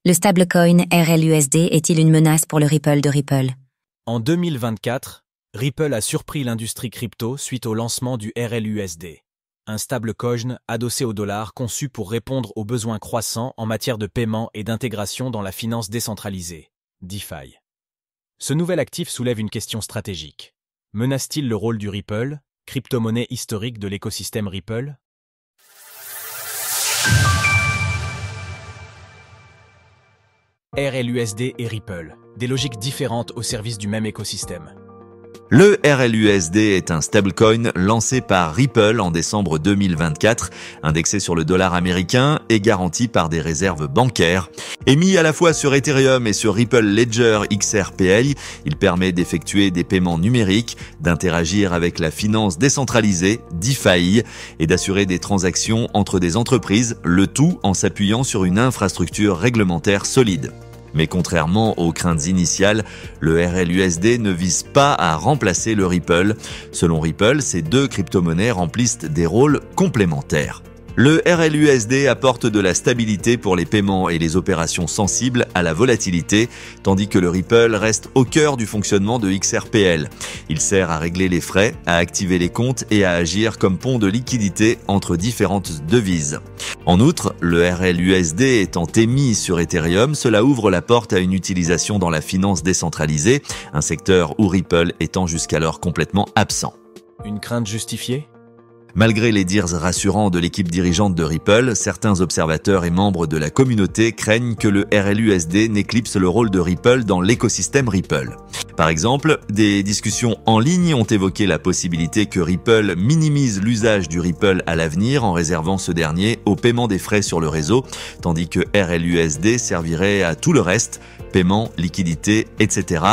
Le stablecoin RLUSD est-il une menace pour le Ripple de Ripple? En 2024, Ripple a surpris l'industrie crypto suite au lancement du RLUSD, un stablecoin adossé au dollar conçu pour répondre aux besoins croissants en matière de paiement et d'intégration dans la finance décentralisée, DeFi. Ce nouvel actif soulève une question stratégique. Menace-t-il le rôle du Ripple, crypto-monnaie historique de l'écosystème Ripple? RLUSD et Ripple, des logiques différentes au service du même écosystème. Le RLUSD est un stablecoin lancé par Ripple en décembre 2024, indexé sur le dollar américain et garanti par des réserves bancaires. Émis à la fois sur Ethereum et sur Ripple Ledger XRP, il permet d'effectuer des paiements numériques, d'interagir avec la finance décentralisée, DeFi, et d'assurer des transactions entre des entreprises, le tout en s'appuyant sur une infrastructure réglementaire solide. Mais contrairement aux craintes initiales, le RLUSD ne vise pas à remplacer le Ripple. Selon Ripple, ces deux crypto-monnaies remplissent des rôles complémentaires. Le RLUSD apporte de la stabilité pour les paiements et les opérations sensibles à la volatilité, tandis que le Ripple reste au cœur du fonctionnement de XRP. Il sert à régler les frais, à activer les comptes et à agir comme pont de liquidité entre différentes devises. En outre, le RLUSD étant émis sur Ethereum, cela ouvre la porte à une utilisation dans la finance décentralisée, un secteur où Ripple étant jusqu'alors complètement absent. Une crainte justifiée ? Malgré les dires rassurants de l'équipe dirigeante de Ripple, certains observateurs et membres de la communauté craignent que le RLUSD n'éclipse le rôle de Ripple dans l'écosystème Ripple. Par exemple, des discussions en ligne ont évoqué la possibilité que Ripple minimise l'usage du Ripple à l'avenir en réservant ce dernier au paiement des frais sur le réseau, tandis que RLUSD servirait à tout le reste, paiement, liquidité, etc.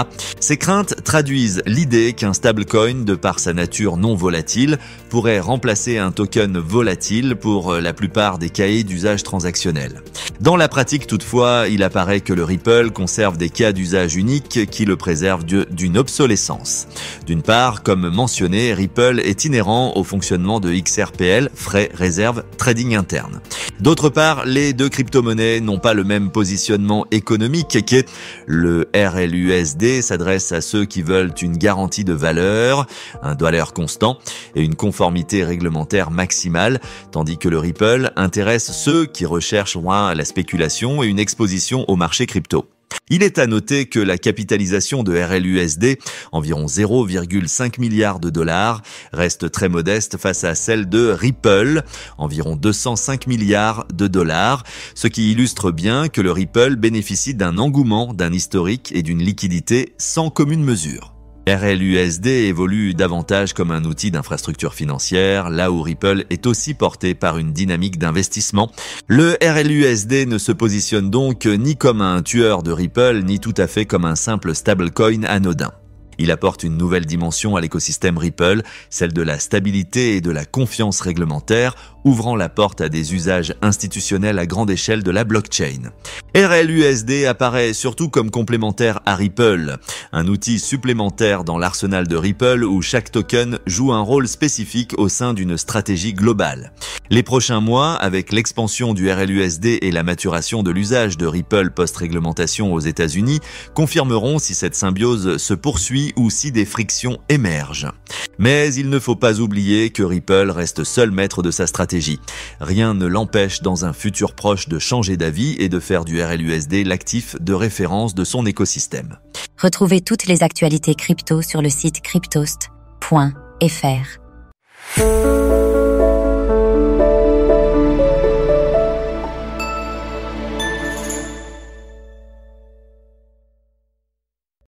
Ces craintes traduisent l'idée qu'un stablecoin, de par sa nature non volatile, pourrait remplacer un token volatile pour la plupart des cahiers d'usage transactionnel. Dans la pratique toutefois, il apparaît que le Ripple conserve des cas d'usage uniques qui le préservent d'une obsolescence. D'une part, comme mentionné, Ripple est inhérent au fonctionnement de XRP, frais, réserves, trading interne. D'autre part, les deux crypto-monnaies n'ont pas le même positionnement économique qu'est le RLUSD s'adresse à ceux qui veulent une garantie de valeur, un dollar constant et une conformité réglementaire maximale, tandis que le Ripple intéresse ceux qui recherchent la spéculation et une exposition au marché crypto. Il est à noter que la capitalisation de RLUSD, environ 0,5 milliards de dollars, reste très modeste face à celle de Ripple, environ 205 milliards de dollars, ce qui illustre bien que le Ripple bénéficie d'un engouement, d'un historique et d'une liquidité sans commune mesure. RLUSD évolue davantage comme un outil d'infrastructure financière, là où Ripple est aussi porté par une dynamique d'investissement. Le RLUSD ne se positionne donc ni comme un tueur de Ripple, ni tout à fait comme un simple stablecoin anodin. Il apporte une nouvelle dimension à l'écosystème Ripple, celle de la stabilité et de la confiance réglementaire, ouvrant la porte à des usages institutionnels à grande échelle de la blockchain. RLUSD apparaît surtout comme complémentaire à Ripple, un outil supplémentaire dans l'arsenal de Ripple où chaque token joue un rôle spécifique au sein d'une stratégie globale. Les prochains mois, avec l'expansion du RLUSD et la maturation de l'usage de Ripple post-réglementation aux États-Unis, confirmeront si cette symbiose se poursuit ou si des frictions émergent. Mais il ne faut pas oublier que Ripple reste seul maître de sa stratégie. Rien ne l'empêche dans un futur proche de changer d'avis et de faire du RLUSD l'actif de référence de son écosystème. Retrouvez toutes les actualités crypto sur le site cryptost.fr.